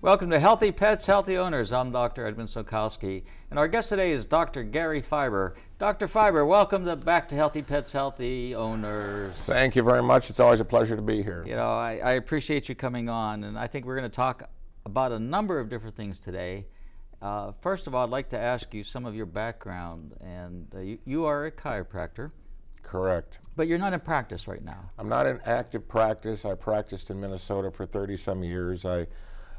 Welcome to Healthy Pets, Healthy Owners. I'm Dr. Edmund Sulkowski, and our guest today is Dr. Gary Fieber. Dr. Fieber, welcome back to Healthy Pets, Healthy Owners. Thank you very much. It's always a pleasure to be here. You know, I appreciate you coming on, and I think we're going to talk about a number of different things today. First of all, I'd like to ask you some of your background, and you are a chiropractor. Correct. But you're not in practice right now. I'm not in active practice. I practiced in Minnesota for 30-some years. I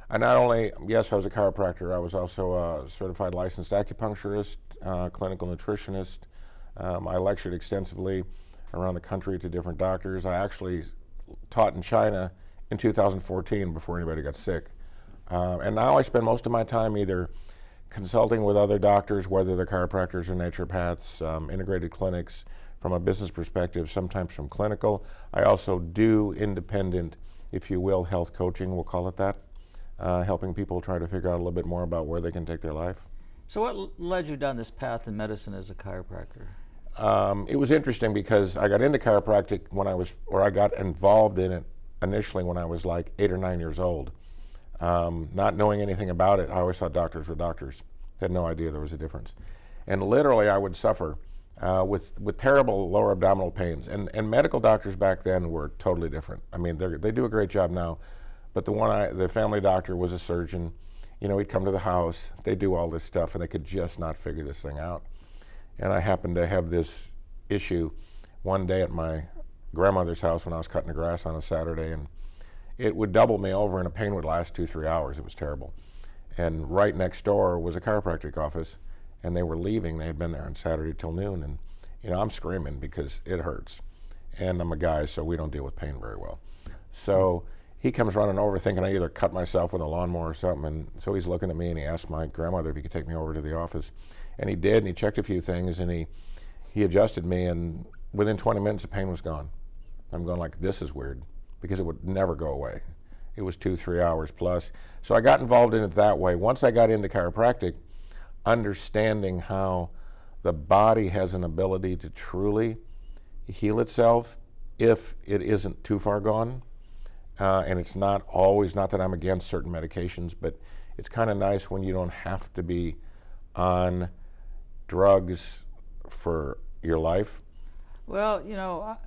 not only, yes, I was a chiropractor, I was also a certified licensed acupuncturist, clinical nutritionist. I lectured extensively around the country to different doctors. I actually taught in China in 2014 before anybody got sick. And now I spend most of my time either consulting with other doctors, whether they're chiropractors or naturopaths, integrated clinics, from a business perspective, sometimes from clinical. I also do independent, if you will, health coaching, we'll call it that. Helping people try to figure out a little bit more about where they can take their life. So what led you down this path in medicine as a chiropractor? It was interesting because I got into chiropractic I got involved in it initially when I was like 8 or 9 years old. Not knowing anything about it, I always thought doctors were doctors. Had no idea there was a difference. And literally I would suffer with terrible lower abdominal pains. And medical doctors back then were totally different. I mean, they do a great job now. But the family doctor was a surgeon. You know, he'd come to the house, they'd do all this stuff, and they could just not figure this thing out. And I happened to have this issue one day at my grandmother's house when I was cutting the grass on a Saturday, and it would double me over, and the pain would last 2-3 hours. It was terrible. And right next door was a chiropractic office, and they were leaving. They had been there on Saturday till noon, and you know, I'm screaming because it hurts. And I'm a guy, so we don't deal with pain very well. So he comes running over thinking I either cut myself with a lawnmower or something, and so he's looking at me and he asked my grandmother if he could take me over to the office. And he did, and he checked a few things, and he adjusted me, and within 20 minutes the pain was gone. I'm going like, this is weird, because it would never go away. It was 2-3 hours plus. So I got involved in it that way. Once I got into chiropractic, understanding how the body has an ability to truly heal itself if it isn't too far gone. And it's not that I'm against certain medications, but it's kind of nice when you don't have to be on drugs for your life. Well, you know,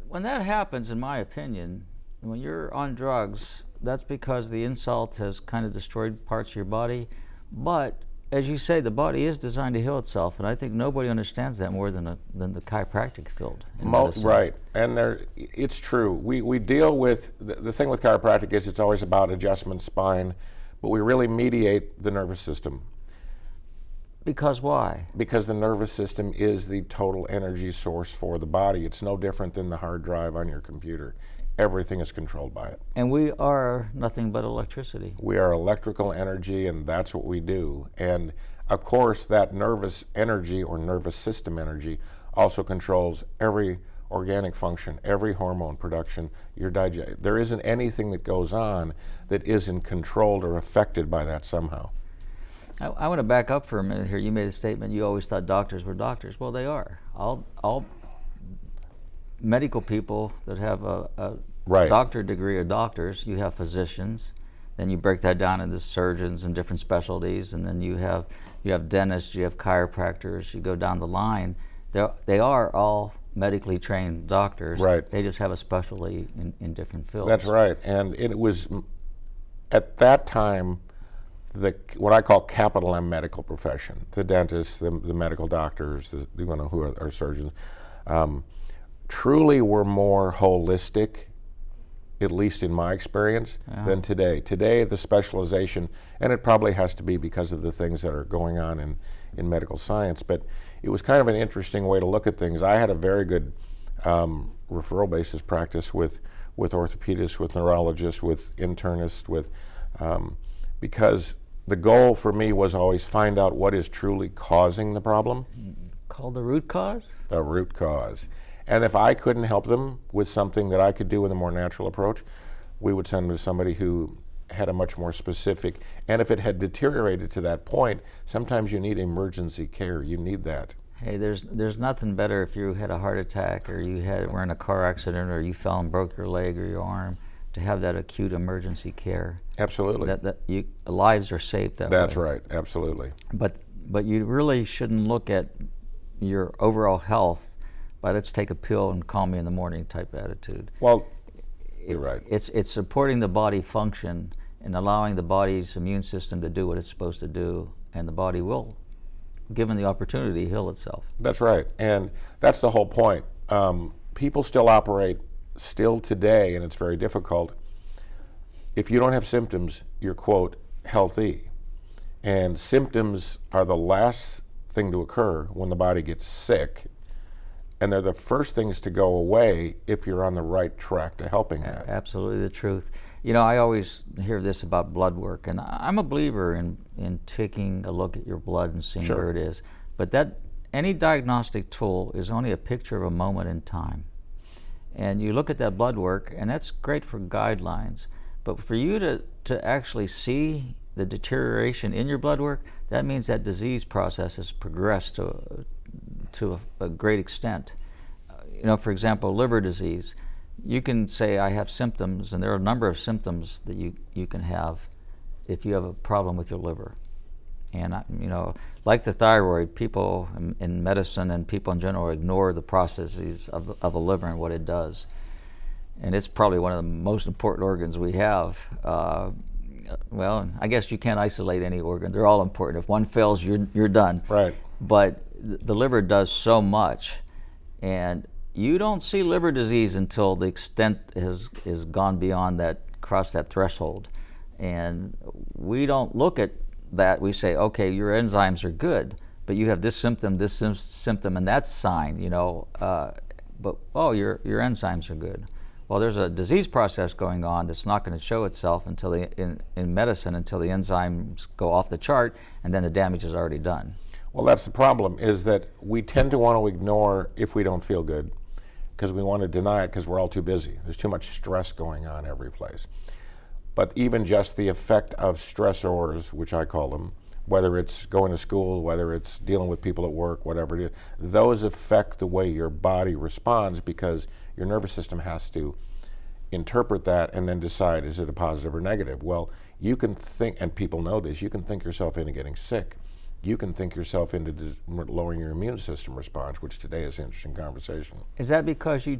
when that happens, in my opinion, when you're on drugs, that's because the insult has kind of destroyed parts of your body. But as you say, the body is designed to heal itself, and I think nobody understands that more than the chiropractic field. Right, and it's true. We deal with, the thing with chiropractic is it's always about adjustment, spine, but we really mediate the nervous system. Because why? Because the nervous system is the total energy source for the body. It's no different than the hard drive on your computer. Everything is controlled by it. And we are nothing but electricity. We are electrical energy, and that's what we do. And of course, that nervous energy or nervous system energy also controls every organic function, every hormone production, your digestion. There isn't anything that goes on that isn't controlled or affected by that somehow. I want to back up for a minute here. You made a statement, you always thought doctors were doctors. Well, they are. All medical people that have a right. doctorate degree are doctors. You have physicians, then you break that down into surgeons and different specialties, and then you have dentists, you have chiropractors, you go down the line. They are all medically trained doctors. Right. They just have a specialty in different fields. That's right. And it was, at that time, what I call capital M medical profession, the dentists, the medical doctors, who are surgeons, truly were more holistic, at least in my experience, than today. Today, the specialization, and it probably has to be because of the things that are going on in medical science, but it was kind of an interesting way to look at things. I had a very good referral basis practice with orthopedists, with neurologists, with internists, because the goal for me was always find out what is truly causing the problem. Called the root cause? The root cause. And if I couldn't help them with something that I could do with a more natural approach, we would send them to somebody who had a much more specific, and if it had deteriorated to that point, sometimes you need emergency care. You need that. Hey, there's nothing better if you had a heart attack or were in a car accident or you fell and broke your leg or your arm to have that acute emergency care. Absolutely. Lives are saved that way. That's right. Absolutely. But you really shouldn't look at your overall health by let's take a pill and call me in the morning type attitude. Well, you're right. It's supporting the body function and allowing the body's immune system to do what it's supposed to do, and the body will, given the opportunity, heal itself. That's right, and that's the whole point. People still operate still today, and it's very difficult. If you don't have symptoms, you're, quote, healthy. And symptoms are the last thing to occur when the body gets sick, and they're the first things to go away if you're on the right track to helping that. Absolutely the truth. You know, I always hear this about blood work, and I'm a believer in taking a look at your blood and seeing where it is. But any diagnostic tool is only a picture of a moment in time. And you look at that blood work, and that's great for guidelines. But for you to actually see the deterioration in your blood work, that means that disease process has progressed to a great extent. You know, for example, liver disease. You can say, I have symptoms, and there are a number of symptoms that you can have if you have a problem with your liver. And, you know, like the thyroid, people in medicine and people in general ignore the processes of the liver and what it does. And it's probably one of the most important organs we have. Well, I guess you can't isolate any organ. They're all important. If one fails, you're done. Right. But the liver does so much. And you don't see liver disease until the extent has gone beyond that, crossed that threshold. And we don't look at that. We say, okay, your enzymes are good, but you have this symptom, and that sign, you know, but, oh, your enzymes are good. Well, there's a disease process going on that's not going to show itself until in medicine until the enzymes go off the chart, and then the damage is already done. Well, that's the problem, is that we tend to want to ignore if we don't feel good, because we want to deny it because we're all too busy. There's too much stress going on every place. But even just the effect of stressors, which I call them, whether it's going to school, whether it's dealing with people at work, whatever it is, those affect the way your body responds, because your nervous system has to interpret that and then decide, is it a positive or negative? Well, you can think, and people know this, you can think yourself into getting sick. You can think yourself into lowering your immune system response, which today is an interesting conversation. Is that because you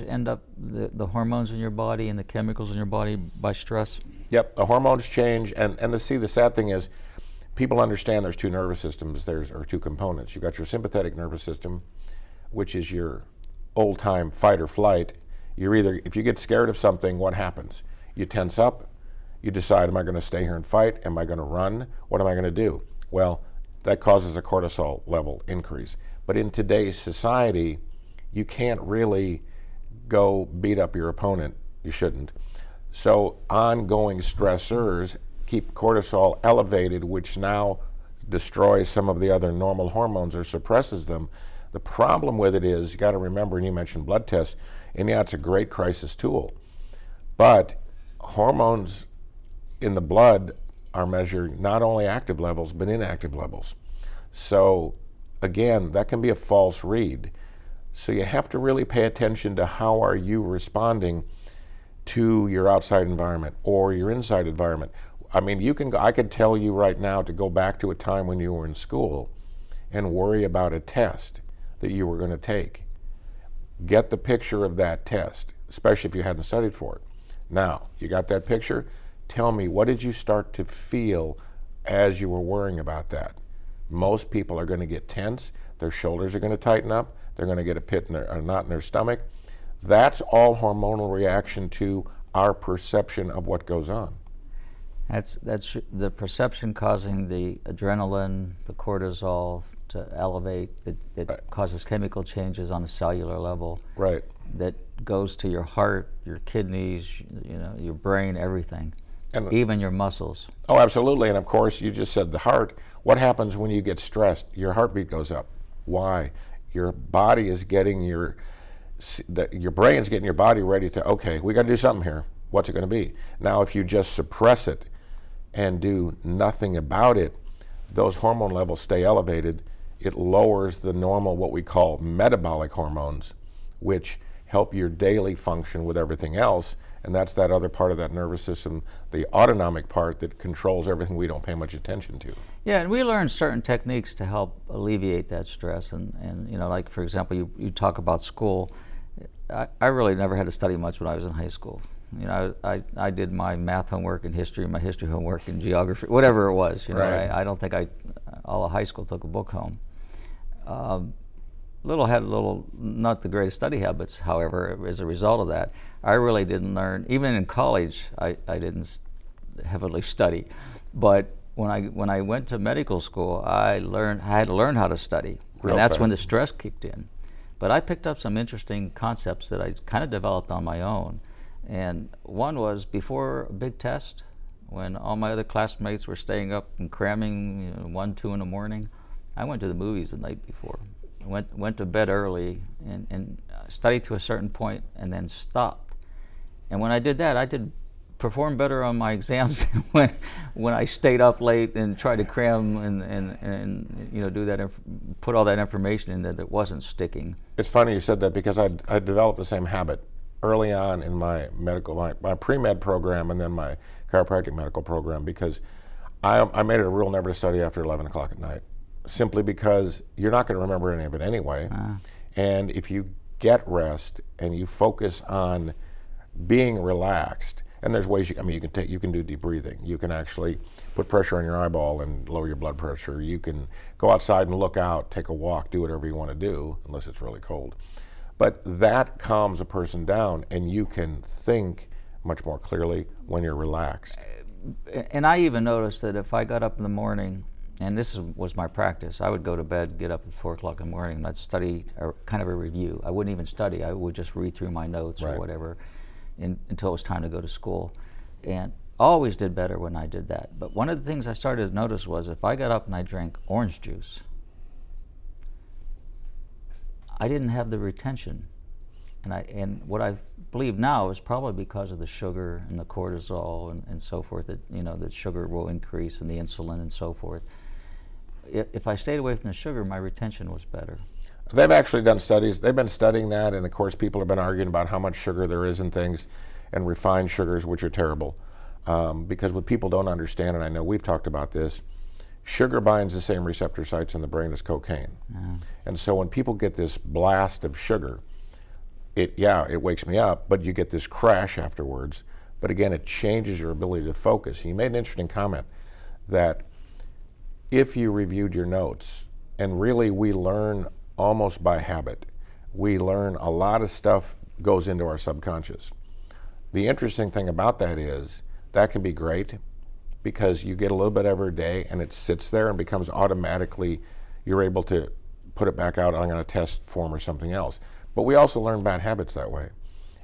end up the hormones in your body and the chemicals in your body by stress? Yep, the hormones change, and the sad thing is, people understand there's two nervous systems, or two components. You've got your sympathetic nervous system, which is your old-time fight or flight. You're either, if you get scared of something, what happens? You tense up, you decide, am I going to stay here and fight? Am I going to run? What am I going to do? Well, that causes a cortisol level increase. But in today's society, you can't really go beat up your opponent. You shouldn't. So ongoing stressors keep cortisol elevated, which now destroys some of the other normal hormones or suppresses them. The problem with it is, you got to remember, and you mentioned blood tests, and yeah, it's a great crisis tool, but hormones in the blood are measuring not only active levels, but inactive levels. So again, that can be a false read. So you have to really pay attention to how are you responding to your outside environment or your inside environment. I mean, I could tell you right now to go back to a time when you were in school and worry about a test that you were going to take. Get the picture of that test, especially if you hadn't studied for it. Now, you got that picture? Tell me, what did you start to feel as you were worrying about that? Most people are going to get tense. Their shoulders are going to tighten up. They're going to get a knot in their stomach. That's all hormonal reaction to our perception of what goes on. That's the perception causing the adrenaline, the cortisol to elevate. It Right. causes chemical changes on a cellular level. Right. That goes to your heart, your kidneys, your brain, everything, And even your muscles. oh, absolutely. And of course, you just said the heart. What happens when you get stressed? Your heartbeat goes up. Why? Your body is getting your brain's getting your body ready to, okay, we got to do something here. What's it going to be? Now, if you just suppress it and do nothing about it, those hormone levels stay elevated. It lowers the normal, what we call metabolic hormones, which help your daily function with everything else, And that's that other part of that nervous system, the autonomic part that controls everything we don't pay much attention to. Yeah, and we learned certain techniques to help alleviate that stress. And like, for example, you talk about school. I really never had to study much when I was in high school. I did my math homework and history, my history homework and geography, whatever it was. Right. I don't think all of high school took a book home. Had not the greatest study habits, however, as a result of that. I really didn't learn, even in college, I didn't heavily study. But when I went to medical school, I had to learn how to study. Real and that's fast. when the stress kicked in. But I picked up some interesting concepts that I kind of developed on my own. And one was before a big test, when all my other classmates were staying up and cramming 1, 2 in the morning, I went to the movies the night before. Went to bed early and studied to a certain point and then stopped. And when I did that, I did perform better on my exams than when I stayed up late and tried to cram and do that, put all that information in there that wasn't sticking. It's funny you said that because I developed the same habit early on in my pre-med program and then my chiropractic medical program, because I made it a rule never to study after 11 o'clock at night, simply because you're not going to remember any of it anyway. And if you get rest and you focus on being relaxed, and there's ways you can do deep breathing. You can actually put pressure on your eyeball and lower your blood pressure. You can go outside and look out, take a walk, do whatever you want to do, unless it's really cold. But that calms a person down, and you can think much more clearly when you're relaxed. And I even noticed that if I got up in the morning, and this was my practice, I would go to bed, get up at 4 o'clock in the morning, and I'd study kind of a review. I wouldn't even study. I would just read through my notes or whatever until it was time to go to school. And always did better when I did that. But one of the things I started to notice was if I got up and I drank orange juice, I didn't have the retention. And what I believe now is probably because of the sugar and the cortisol and so forth, that that sugar will increase and the insulin and so forth. If I stayed away from the sugar, my retention was better. They've actually done studies. They've been studying that, and of course people have been arguing about how much sugar there is in things, and refined sugars, which are terrible. Because what people don't understand, and I know we've talked about this, sugar binds the same receptor sites in the brain as cocaine. And so when people get this blast of sugar, it wakes me up, but you get this crash afterwards. But again, it changes your ability to focus. You made an interesting comment that if you reviewed your notes, and really we learn almost by habit, we learn a lot of stuff goes into our subconscious. The interesting thing about that is that can be great because you get a little bit every day and it sits there and becomes automatically, you're able to put it back out on a test form or something else. But we also learn bad habits that way.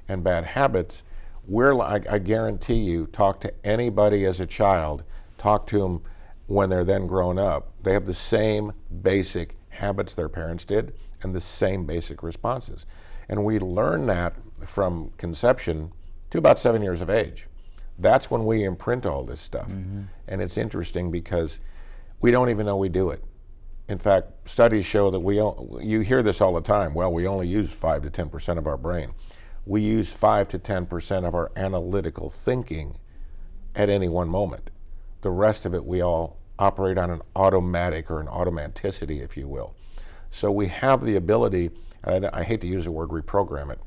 And bad habits, I guarantee you, talk to anybody as a child, talk to them when they're then grown up. They have the same basic habits their parents did and the same basic responses. And we learn that from conception to about 7 years of age. That's when we imprint all this stuff. And it's interesting because we don't even know we do it. In fact, studies show that you hear this all the time, well, we only use 5 to 10% of our brain. We use 5 to 10% of our analytical thinking at any one moment. The rest of it, we all operate on an automatic or an automaticity, if you will. So we have the ability, and I hate to use the word reprogram it,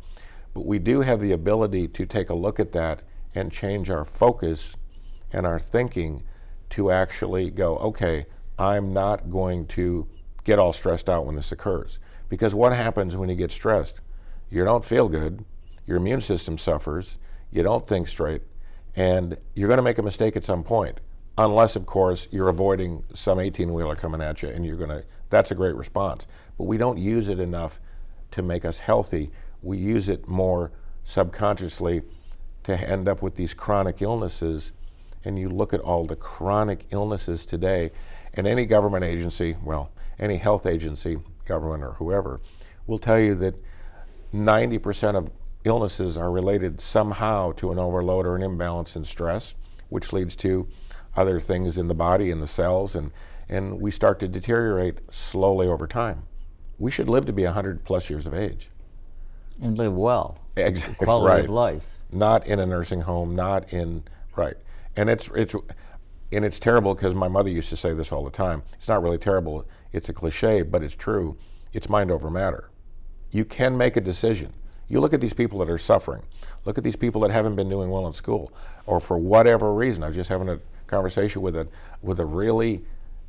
but we do have the ability to take a look at that and change our focus and our thinking to actually go, okay, I'm not going to get all stressed out when this occurs. Because what happens when you get stressed? You don't feel good, your immune system suffers, you don't think straight, and you're going to make a mistake at some point. Unless, of course, you're avoiding some 18-wheeler coming at you, and that's a great response. But we don't use it enough to make us healthy. We use it more subconsciously to end up with these chronic illnesses. And you look at all the chronic illnesses today, and any government agency, any health agency, government or whoever, will tell you that 90% of illnesses are related somehow to an overload or an imbalance in stress, which leads to other things in the body and the cells, and we start to deteriorate slowly over time. We should live to be 100 plus years of age. And live well. Exactly. Quality right. of life. not in a nursing home, not in, right. And it's terrible because my mother used to say this all the time. It's not really terrible, it's a cliche, but it's true. It's mind over matter. You can make a decision. You look at these people that are suffering. Look at these people that haven't been doing well in school, or for whatever reason. I was just having a conversation with a really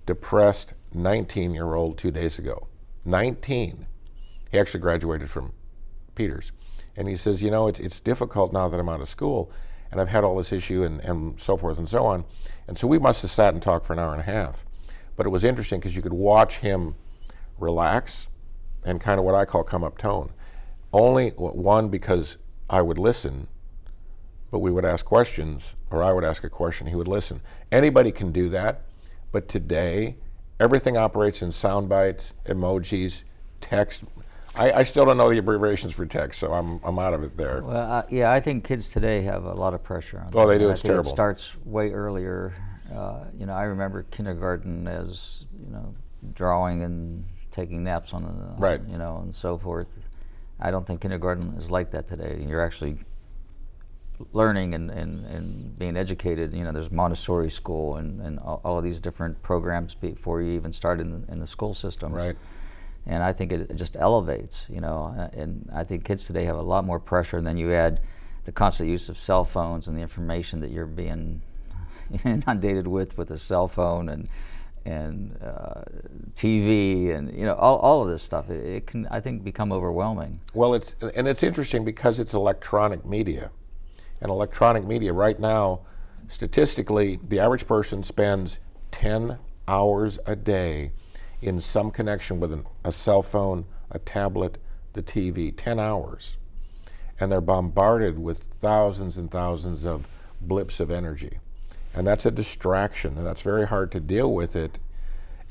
depressed 19-year-old 2 days ago. 19. He actually graduated from Peters. And he says, you know, it's difficult now that I'm out of school, and I've had all this issue and so forth and so on. And so we must have sat and talked for an hour and a half. But it was interesting because you could watch him relax and kind of what I call come up tone. Only one, because I would listen, but we would ask questions, or I would ask a question, he would listen. Anybody can do that, but today, everything operates in sound bites, emojis, text. I still don't know the abbreviations for text, so I'm out of it there. Well, yeah, I think kids today have a lot of pressure on them. Oh, they do. It's I think terrible. It starts way earlier. You know, I remember kindergarten as, you know, drawing and taking naps on the, right. You know, and so forth. I don't think kindergarten is like that today. You're actually learning and being educated. You know, there's Montessori school and all of these different programs before you even start in the school systems. Right. And I think it just elevates, you know, and I think kids today have a lot more pressure, and then you add the constant use of cell phones and the information that you're being inundated with a cell phone and TV and, you know, all of this stuff. It can, I think, become overwhelming. Well, it's interesting because it's electronic media. And electronic media right now, statistically, the average person spends 10 hours a day in some connection with a cell phone, a tablet, the TV, 10 hours. And they're bombarded with thousands and thousands of blips of energy. And that's a distraction, and that's very hard to deal with it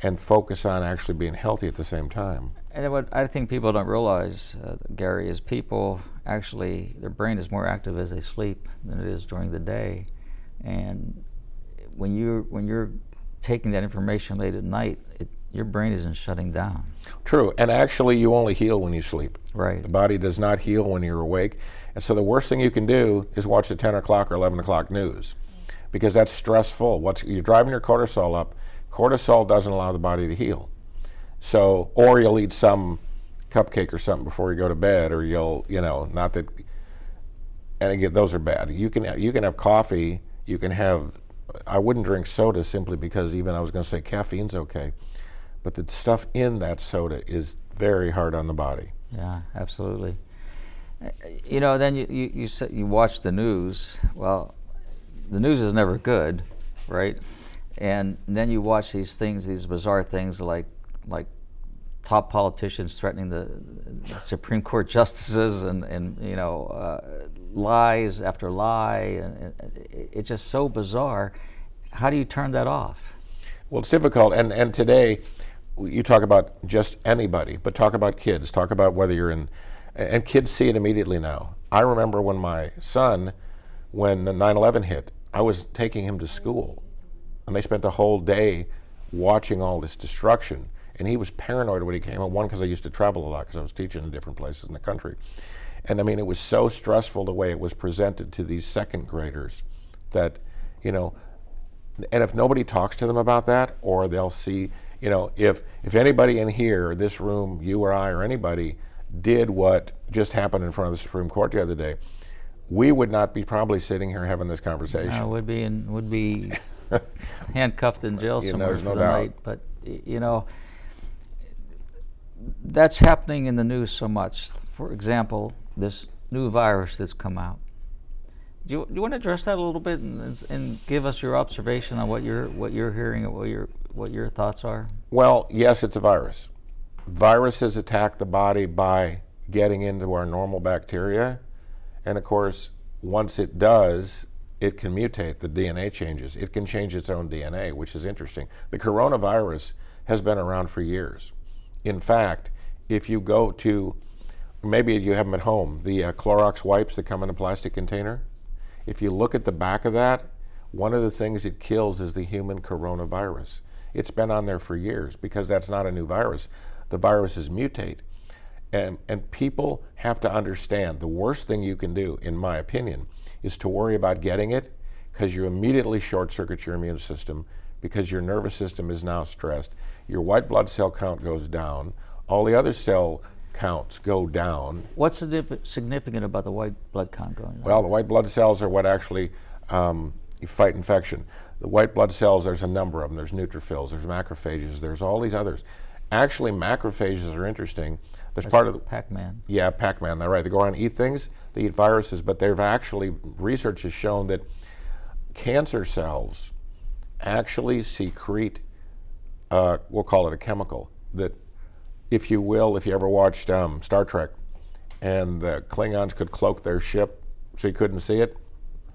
and focus on actually being healthy at the same time. And what I think people don't realize, Gary, is people actually, their brain is more active as they sleep than it is during the day. And when you're taking that information late at night, your brain isn't shutting down. True, and actually you only heal when you sleep. Right. The body does not heal when you're awake. And so the worst thing you can do is watch the 10 o'clock or 11 o'clock news, because that's stressful. You're driving your cortisol up. Cortisol doesn't allow the body to heal. So, or you'll eat some cupcake or something before you go to bed, or you'll, you know, not that, and again, those are bad. You can have coffee, you can have, I wouldn't drink soda simply because even I was going to say caffeine's okay, but the stuff in that soda is very hard on the body. Yeah, absolutely. You know, then you watch the news. Well, the news is never good, right? And then you watch these things, these bizarre things like top politicians threatening the Supreme Court justices and you know, lies after lie, and it's just so bizarre. How do you turn that off? Well, it's difficult, and today you talk about just anybody, but talk about kids, talk about whether you're in, and kids see it immediately now. I remember when my son, when 9/11 hit, I was taking him to school, and they spent the whole day watching all this destruction, and he was paranoid when he came home. One, because I used to travel a lot because I was teaching in different places in the country. And I mean, it was so stressful the way it was presented to these second graders that, you know, and if nobody talks to them about that, or they'll see, you know, if anybody in here, this room, you or I or anybody, did what just happened in front of the Supreme Court the other day, we would not be probably sitting here having this conversation. Would be handcuffed in jail somewhere for the night. But, you know, that's happening in the news so much. For example, this new virus that's come out. Do you want to address that a little bit and give us your observation on what you're hearing and what your thoughts are? Well, yes, it's a virus. Viruses attack the body by getting into our normal bacteria, and of course, once it does, it can mutate. The DNA changes. It can change its own DNA, which is interesting. The coronavirus has been around for years. In fact, if you go to, maybe you have them at home, the Clorox wipes that come in a plastic container, if you look at the back of that, one of the things it kills is the human coronavirus. It's been on there for years because that's not a new virus. The viruses mutate. And people have to understand the worst thing you can do, in my opinion, is to worry about getting it, because you immediately short circuit your immune system, because your nervous system is now stressed. Your white blood cell count goes down. All the other cell counts go down. What's significant about the white blood count going down? Well, the white blood cells are what actually fight infection. The white blood cells, there's a number of them. There's neutrophils, there's macrophages, there's all these others. Actually, macrophages are interesting. There's part of the Pac-Man. Yeah, Pac-Man. They're right. They go around and eat things. They eat viruses, but they've actually, research has shown that cancer cells actually secrete, we'll call it a chemical, that, if you will, if you ever watched Star Trek, and the Klingons could cloak their ship so you couldn't see it.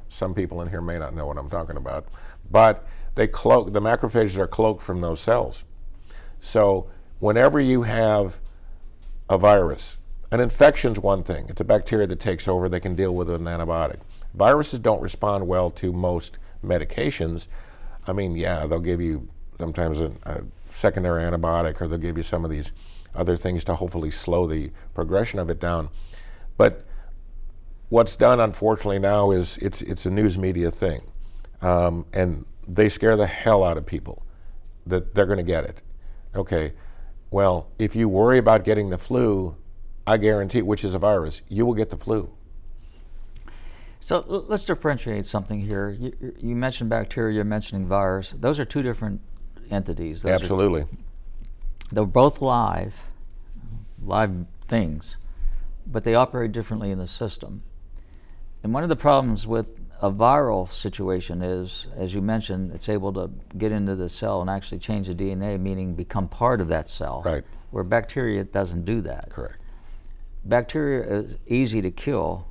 Some people in here may not know what I'm talking about, but they cloak, the macrophages are cloaked from those cells. So whenever you have a virus, an infection's one thing. It's a bacteria that takes over. They can deal with an antibiotic. Viruses don't respond well to most medications. I mean, yeah, they'll give you sometimes a secondary antibiotic, or they'll give you some of these other things to hopefully slow the progression of it down. But what's done, unfortunately, now is it's a news media thing. And they scare the hell out of people that they're going to get it. Okay, well, if you worry about getting the flu, I guarantee, which is a virus, you will get the flu. So let's differentiate something here. You mentioned bacteria, you're mentioning virus. Those are two different entities. Absolutely. They're both live things, but they operate differently in the system. And one of the problems with a viral situation is, as you mentioned, it's able to get into the cell and actually change the DNA, meaning become part of that cell. Right. Where bacteria doesn't do that. Correct. Bacteria is easy to kill.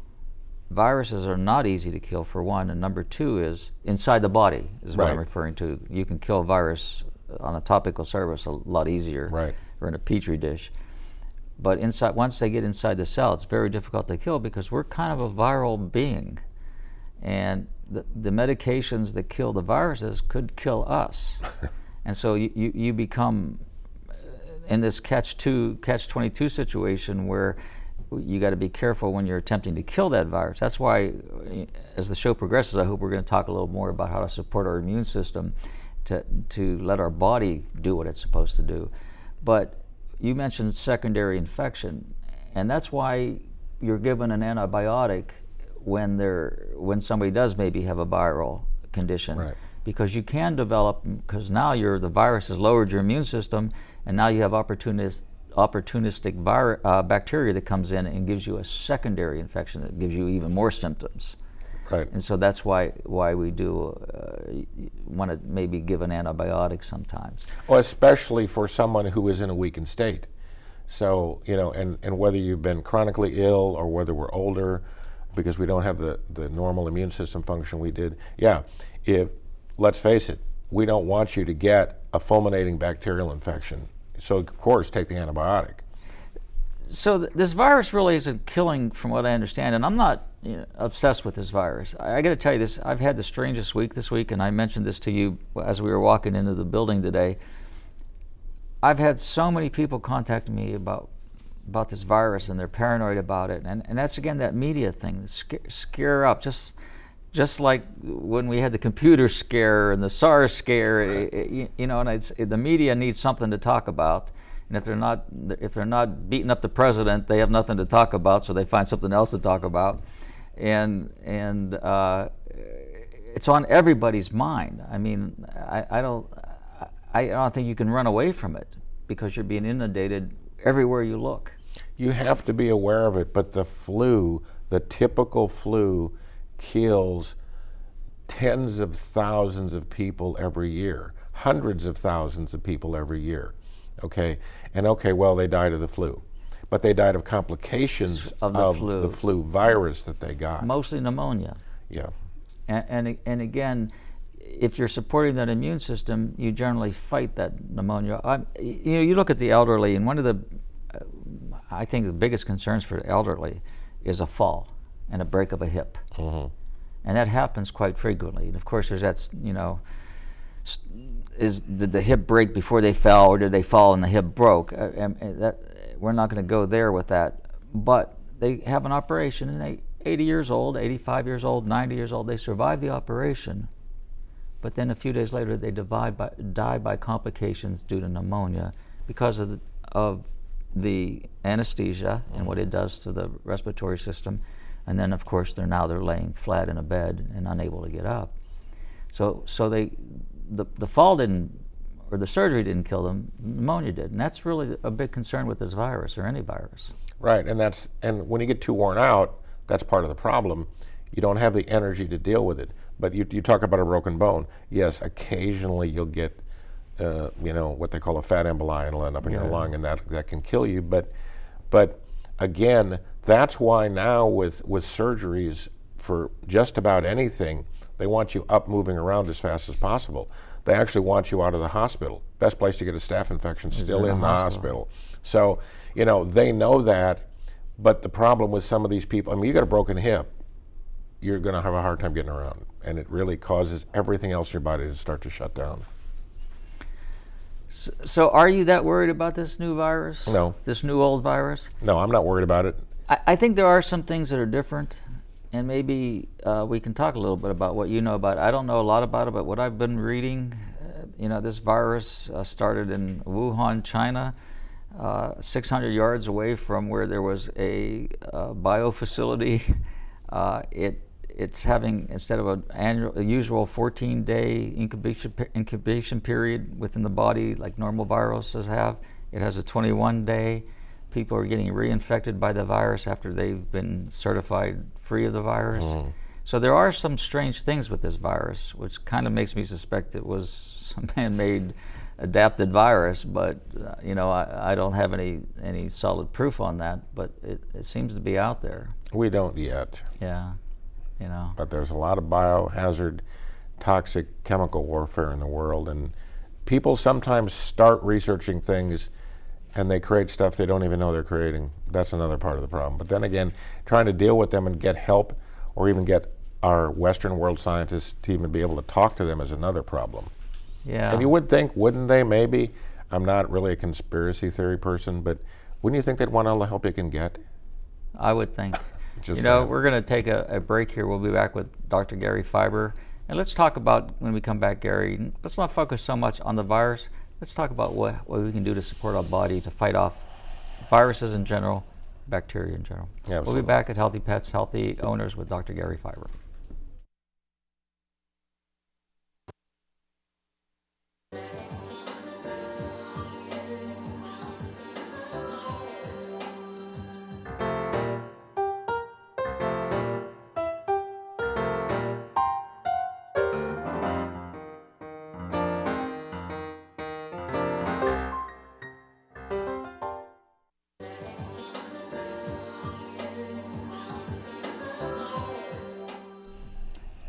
Viruses are not easy to kill, for one, and number two is inside the body is what I'm referring to. You can kill a virus on a topical surface a lot easier, or in a petri dish. But inside, once they get inside the cell, it's very difficult to kill, because we're kind of a viral being. And the medications that kill the viruses could kill us. And so you become in this catch-22 situation where you got to be careful when you're attempting to kill that virus. That's why, as the show progresses, I hope we're going to talk a little more about how to support our immune system to let our body do what it's supposed to do. But you mentioned secondary infection, and that's why you're given an antibiotic when somebody does maybe have a viral condition, because you can develop, because now the virus has lowered your immune system, and now you have opportunistic bacteria that comes in and gives you a secondary infection that gives you even more symptoms. Right. And so that's why we do want to maybe give an antibiotic sometimes. Well, especially for someone who is in a weakened state. So, and whether you've been chronically ill or whether we're older, because we don't have the normal immune system function we did. Yeah, let's face it, we don't want you to get a fulminating bacterial infection. So, of course, take the antibiotic. So this virus really isn't killing, from what I understand, and I'm not obsessed with this virus. I got to tell you this, I've had the strangest week this week, and I mentioned this to you as we were walking into the building today. I've had so many people contact me about this virus, and they're paranoid about it, and that's, again, that media thing, scare up, just like when we had the computer scare and the SARS scare, and the media needs something to talk about. And if they're not beating up the president, they have nothing to talk about, so they find something else to talk about, and it's on everybody's mind. I mean, I don't think you can run away from it, because you're being inundated everywhere you look. You have to be aware of it, but the typical flu, kills tens of thousands of people every year, hundreds of thousands of people every year. Okay, well, they died of the flu, but they died of complications of the flu virus that they got. Mostly pneumonia. Yeah. And again, if you're supporting that immune system, you generally fight that pneumonia. You look at the elderly, and one of I think the biggest concerns for the elderly is a fall and a break of a hip. Mm-hmm. And that happens quite frequently. And of course, there's did the hip break before they fell, or did they fall and the hip broke? We're not going to go there with that. But they have an operation, and they 80 years old, 85 years old, 90 years old. They survive the operation, but then a few days later they die by complications due to pneumonia because of the anesthesia and what it does to the respiratory system. And then, of course, they're laying flat in a bed and unable to get up. So the fall didn't, or the surgery didn't kill them. Pneumonia did, and that's really a big concern with this virus, or any virus. Right, and when you get too worn out, that's part of the problem. You don't have the energy to deal with it. But you talk about a broken bone. Yes, occasionally you'll get, what they call a fat emboli, and it'll end up in your lung, and that can kill you. But again, that's why now with surgeries for just about anything, they want you up, moving around as fast as possible. They actually want you out of the hospital. Best place to get a staph infection, still in the hospital. So, they know that, but the problem with some of these people, I mean, you got a broken hip, you're going to have a hard time getting around, and it really causes everything else in your body to start to shut down. So are you that worried about this new virus? No. This new old virus? No, I'm not worried about it. I think there are some things that are different, and maybe we can talk a little bit about what you know about it. I don't know a lot about it, but what I've been reading, this virus started in Wuhan, China, 600 yards away from where there was a bio facility. It's having, instead of a usual 14-day incubation period within the body like normal viruses have, it has a 21-day. People are getting reinfected by the virus after they've been certified free of the virus. Mm. So there are some strange things with this virus, which kind of makes me suspect it was some man-made adapted virus, but I don't have any solid proof on that, but it seems to be out there. We don't yet. Yeah. But there's a lot of biohazard, toxic chemical warfare in the world, and people sometimes start researching things and they create stuff they don't even know they're creating. That's another part of the problem. But then again, trying to deal with them and get help, or even get our Western world scientists to even be able to talk to them, is another problem. Yeah. And you would think, wouldn't they, maybe? I'm not really a conspiracy theory person, but wouldn't you think they'd want all the help they can get? I would think. Just we're going to take a break here. We'll be back with Dr. Gary Fieber. And let's talk about, when we come back, Gary, let's not focus so much on the virus. Let's talk about what we can do to support our body to fight off viruses in general, bacteria in general. Yeah, we'll be back at Healthy Pets, Healthy Owners with Dr. Gary Fieber.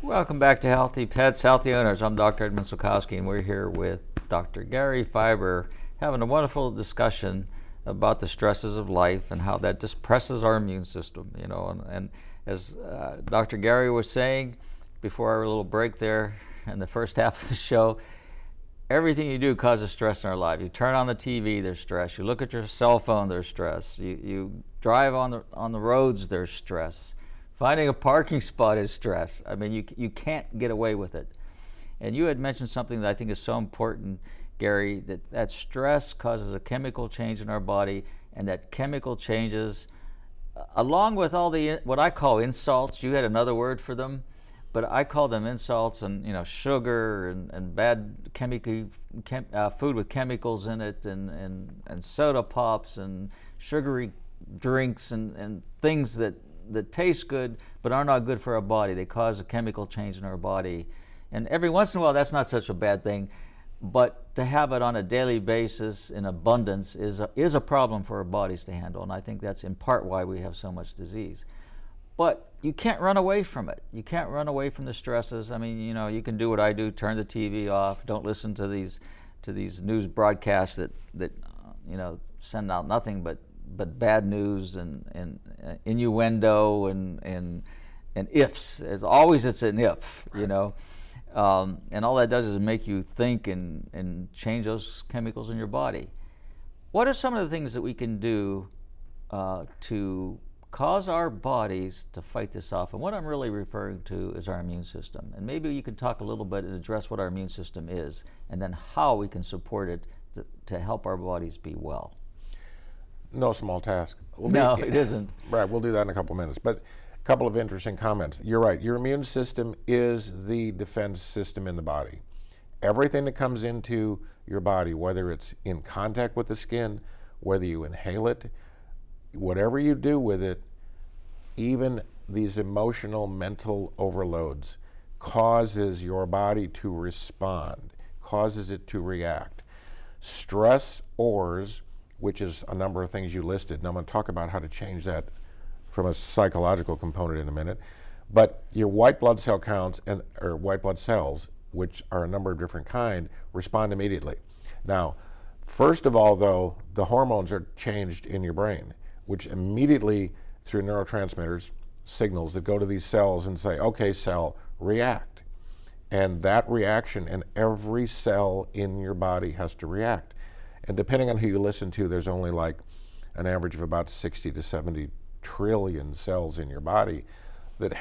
Welcome back to Healthy Pets, Healthy Owners. I'm Dr. Edmund Sulkowski, and we're here with Dr. Gary Fieber, having a wonderful discussion about the stresses of life and how that depresses our immune system. And as Dr. Gary was saying before our little break there in the first half of the show, everything you do causes stress in our life. You turn on the TV, there's stress. You look at your cell phone, there's stress. You drive on the roads, there's stress. Finding a parking spot is stress. I mean, you can't get away with it. And you had mentioned something that I think is so important, Gary, that stress causes a chemical change in our body, and that chemical changes, along with all the what I call insults. You had another word for them, but I call them insults, and sugar and bad food with chemicals in it, and soda pops and sugary drinks and things that taste good but are not good for our body. They cause a chemical change in our body. And every once in a while, that's not such a bad thing, but to have it on a daily basis in abundance is a problem for our bodies to handle. And I think that's in part why we have so much disease. But you can't run away from it. You can't run away from the stresses. I mean, you can do what I do, turn the TV off, don't listen to these news broadcasts that send out nothing but bad news and innuendo and ifs. It's an if, And all that does is make you think and change those chemicals in your body. What are some of the things that we can do to cause our bodies to fight this off? And what I'm really referring to is our immune system. And maybe you could talk a little bit and address what our immune system is, and then how we can support it to help our bodies be well. No small task. It isn't. Right, we'll do that in a couple minutes. But a couple of interesting comments. You're right, your immune system is the defense system in the body. Everything that comes into your body, whether it's in contact with the skin, whether you inhale it, whatever you do with it, even these emotional, mental overloads, causes your body to respond, causes it to react. Stressors, which is a number of things you listed, and I'm going to talk about how to change that from a psychological component in a minute, but your white blood cell counts, or white blood cells, which are a number of different kinds, respond immediately. Now, first of all, though, the hormones are changed in your brain, which immediately, through neurotransmitters, signals that go to these cells and say, okay, cell, react. And that reaction, and every cell in your body has to react. And depending on who you listen to, there's only like an average of about 60 to 70 trillion cells in your body that,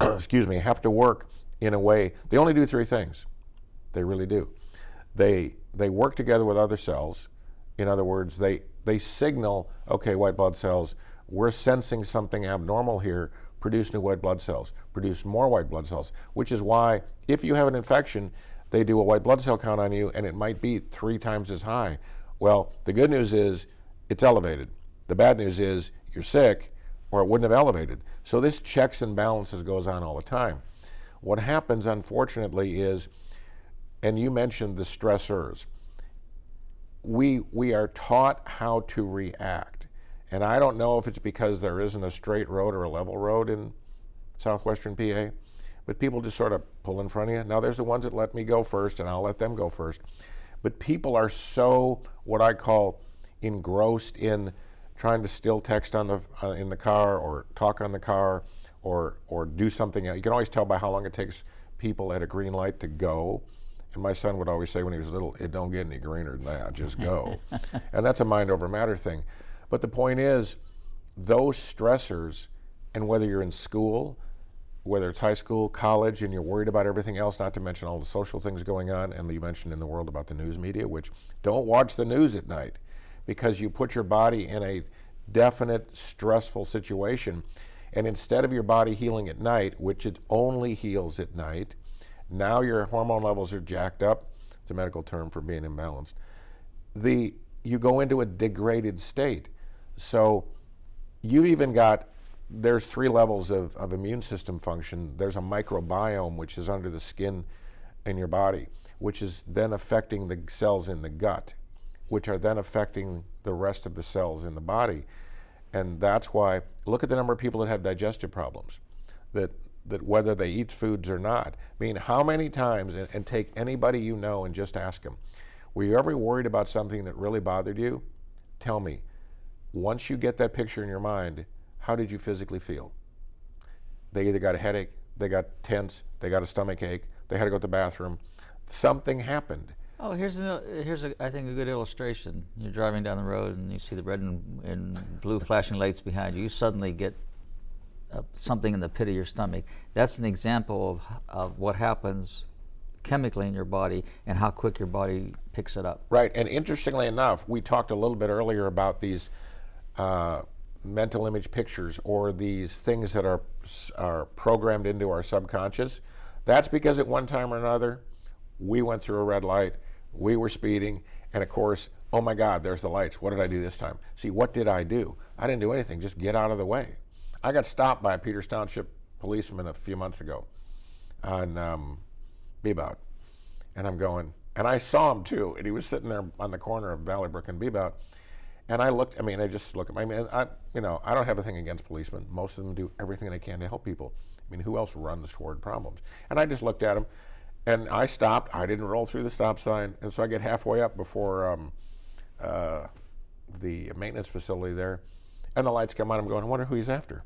have to work in a way. They only do three things. They really do. They work together with other cells. In other words, they signal, okay, white blood cells, we're sensing something abnormal here, produce new white blood cells, produce more white blood cells, which is why if you have an infection, they do a white blood cell count on you and it might be 3 times as high. Well, the good news is it's elevated. The bad news is you're sick or it wouldn't have elevated. So this checks and balances goes on all the time. What happens, unfortunately, is, and you mentioned the stressors, we are taught how to react. And I don't know if it's because there isn't a straight road or a level road in southwestern PA, but people just sort of pull in front of you. Now there's the ones that let me go first and I'll let them go first. But people are so, what I call, engrossed in trying to still text on in the car or talk on the car or do something else. You can always tell by how long it takes people at a green light to go. And my son would always say when he was little, it don't get any greener than that, just go. And that's a mind over matter thing. But the point is, those stressors, and whether you're in school, whether it's high school, college, and you're worried about everything else, not to mention all the social things going on, and you mentioned in the world about the news media, which don't watch the news at night because you put your body in a definite stressful situation. And instead of your body healing at night, which it only heals at night, now your hormone levels are jacked up. It's a medical term for being imbalanced. You go into a degraded state. So you've even got, there's 3 levels of immune system function. There's a microbiome, which is under the skin in your body, which is then affecting the cells in the gut, which are then affecting the rest of the cells in the body. And that's why, look at the number of people that have digestive problems, that whether they eat foods or not. I mean, how many times, and take anybody you know and just ask them, were you ever worried about something that really bothered you? Tell me, once you get that picture in your mind, how did you physically feel? They either got a headache, they got tense, they got a stomach ache, they had to go to the bathroom. Something happened. Oh, here's I think a good illustration. You're driving down the road and you see the red and blue flashing lights behind you. You suddenly get something in the pit of your stomach. That's an example of what happens chemically in your body and how quick your body picks it up. Right, and interestingly enough, we talked a little bit earlier about these mental image pictures or these things that are programmed into our subconscious. That's because at one time or another, we went through a red light, we were speeding, and of course, oh my God, there's the lights. What did I do this time? See, what did I do? I didn't do anything, just get out of the way. I got stopped by a Peters Township policeman a few months ago on Bebout. And I'm going, and I saw him too, and he was sitting there on the corner of Valley Brook and Bebout. And I just look at I don't have a thing against policemen. Most of them do everything they can to help people. I mean, who else runs toward problems? And I just looked at him, and I stopped. I didn't roll through the stop sign, and so I get halfway up before the maintenance facility there, and the lights come on. I'm going, I wonder who he's after.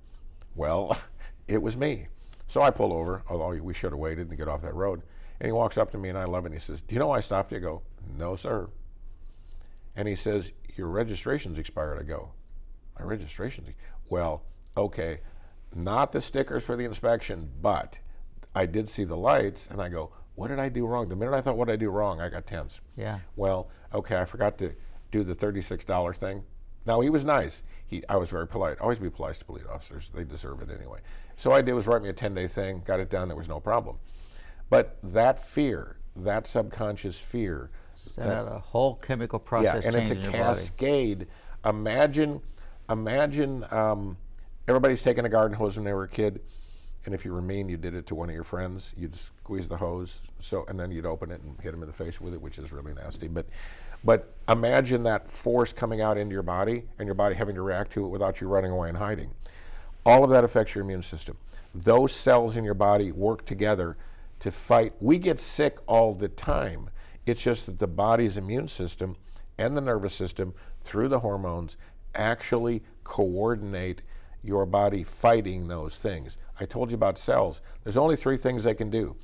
Well, it was me. So I pull over, although we should have waited and get off that road. And he walks up to me, and I love it, and he says, "Do you know why I stopped you?" I go, "No, sir." And he says, "Your registration's expired." I go, "My registration's well, okay, not the stickers for the inspection, but I did see the lights." And I go, "What did I do wrong?" The minute I thought, what did I do wrong, I got tense. Yeah. Well, okay, I forgot to do the $36 thing. Now, he was nice. I was very polite. Always be polite to police officers. They deserve it anyway. So I did was write me a 10-day thing, got it done, there was no problem. But that fear, that subconscious fear. Set out a whole chemical process And it's a change in your cascade. Imagine everybody's taking a garden hose when they were a kid, and if you were mean, you did it to one of your friends. You'd squeeze the hose, and then you'd open it and hit them in the face with it, which is really nasty. But imagine that force coming out into your body, and your body having to react to it without you running away and hiding. All of that affects your immune system. Those cells in your body work together to fight. We get sick all the time. It's just that the body's immune system and the nervous system, through the hormones, actually coordinate your body fighting those things. I told you about cells. There's only 3 things they can do.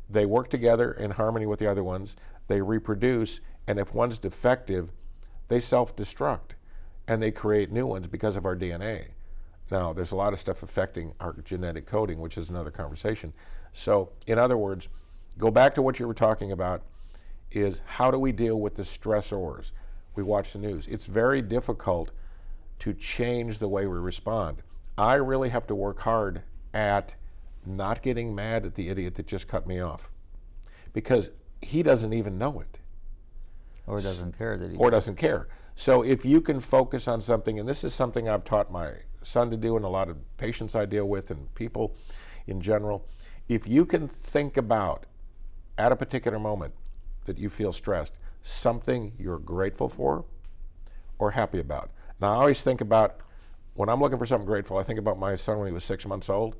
They work together in harmony with the other ones. They reproduce, and if one's defective, they self-destruct, and they create new ones because of our DNA. Now, there's a lot of stuff affecting our genetic coding, which is another conversation. So, in other words, go back to what you were talking about, is how do we deal with the stressors? We watch the news. It's very difficult to change the way we respond. I really have to work hard at not getting mad at the idiot that just cut me off, because he doesn't even know it. Or doesn't care that he Or doesn't care. So if you can focus on something, and this is something I've taught my son to do, and a lot of patients I deal with and people in general, if you can think about, at a particular moment that you feel stressed, something you're grateful for or happy about. Now, I always think about, when I'm looking for something grateful, I think about my son when he was 6 months old,